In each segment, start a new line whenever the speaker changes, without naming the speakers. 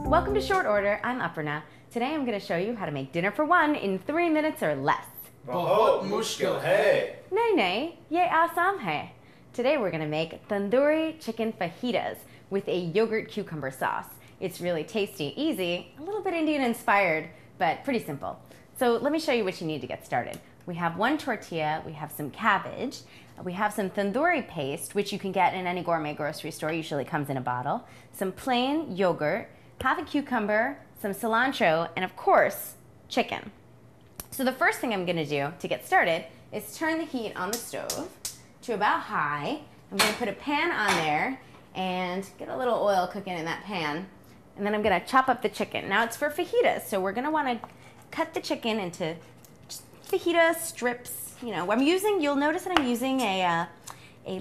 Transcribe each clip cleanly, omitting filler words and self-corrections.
Welcome to Short Order. I'm Aparna. Today I'm going to show you how to make dinner for one in 3 minutes or less.
बहुत मुश्किल है.
नहीं, ये आसान है. Today we're going to make tandoori chicken fajitas with a yogurt cucumber sauce. It's really tasty, easy, a little bit Indian inspired, but pretty simple. So let me show you what you need to get started. We have 1 tortilla, we have some cabbage, we have some tandoori paste, which you can get in any gourmet grocery store, usually comes in a bottle, some plain yogurt, half a cucumber, some cilantro, and of course, chicken. So the first thing I'm going to do to get started is turn the heat on the stove to about high. I'm going to put a pan on there and get a little oil cooking in that pan. And then I'm going to chop up the chicken. Now it's for fajitas, so we're going to want to cut the chicken into fajita strips. You know, you'll notice that I'm using a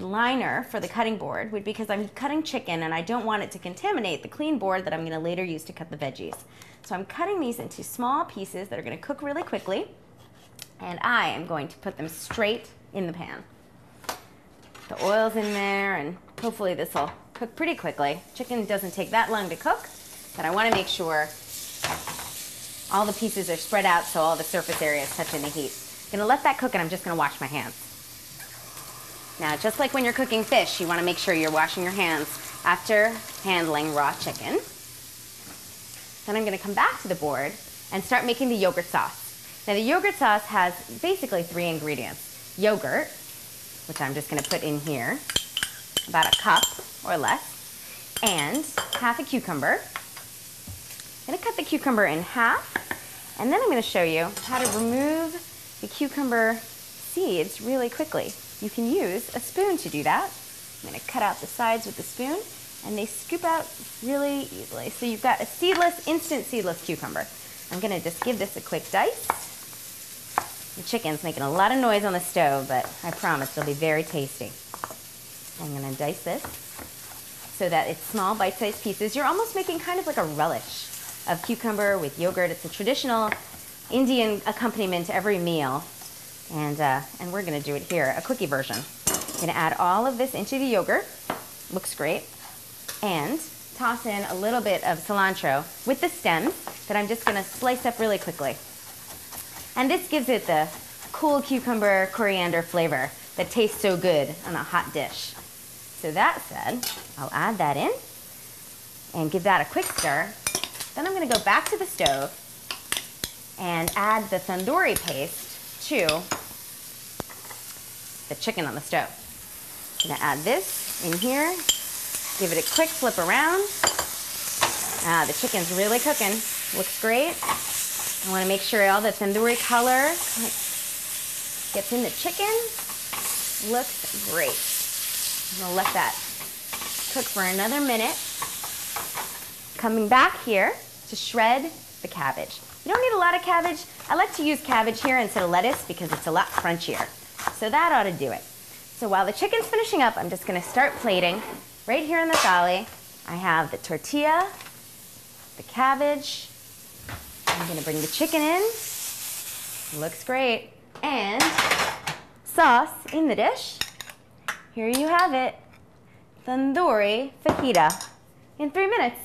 liner for the cutting board because I'm cutting chicken and I don't want it to contaminate the clean board that I'm going to later use to cut the veggies. So I'm cutting these into small pieces that are going to cook really quickly, and I am going to put them straight in the pan. The oil's in there, and hopefully this will cook pretty quickly. Chicken doesn't take that long to cook, but I want to make sure all the pieces are spread out so all the surface area is touching the heat. I'm going to let that cook, and I'm just going to wash my hands. Now, just like when you're cooking fish, you want to make sure you're washing your hands after handling raw chicken. Then I'm going to come back to the board and start making the yogurt sauce. Now, the yogurt sauce has basically 3 ingredients. Yogurt, which I'm just going to put in here, about a cup or less, and half a cucumber. I'm going to cut the cucumber in half, and then I'm going to show you how to remove the cucumber seeds really quickly. You can use a spoon to do that. I'm going to cut out the sides with the spoon, and they scoop out really easily. So you've got a seedless, instant seedless cucumber. I'm going to just give this a quick dice. The chicken's making a lot of noise on the stove, but I promise it'll be very tasty. I'm going to dice this so that it's small bite-sized pieces. You're almost making kind of like a relish of cucumber with yogurt. It's a traditional Indian accompaniment to every meal, and we're going to do it here, a quickie version. I'm going to add all of this into the yogurt. Looks great. And toss in a little bit of cilantro with the stems that I'm just going to slice up really quickly. And this gives it the cool cucumber coriander flavor that tastes so good on a hot dish. So that said, I'll add that in and give that a quick stir. Then I'm going to go back to the stove and add the tandoori paste to the chicken on the stove. I'm going to add this in here. Give it a quick flip around. The chicken's really cooking. Looks great. I want to make sure all the tandoori color gets in the chicken. Looks great. I'm going to let that cook for another minute. Coming back here to shred the cabbage. You don't need a lot of cabbage. I like to use cabbage here instead of lettuce because it's a lot crunchier. So that ought to do it. So while the chicken's finishing up, I'm just going to start plating. Right here in the thali, I have the tortilla, the cabbage. I'm going to bring the chicken in. Looks great. And sauce in the dish. Here you have it. Tandoori fajita in 3 minutes.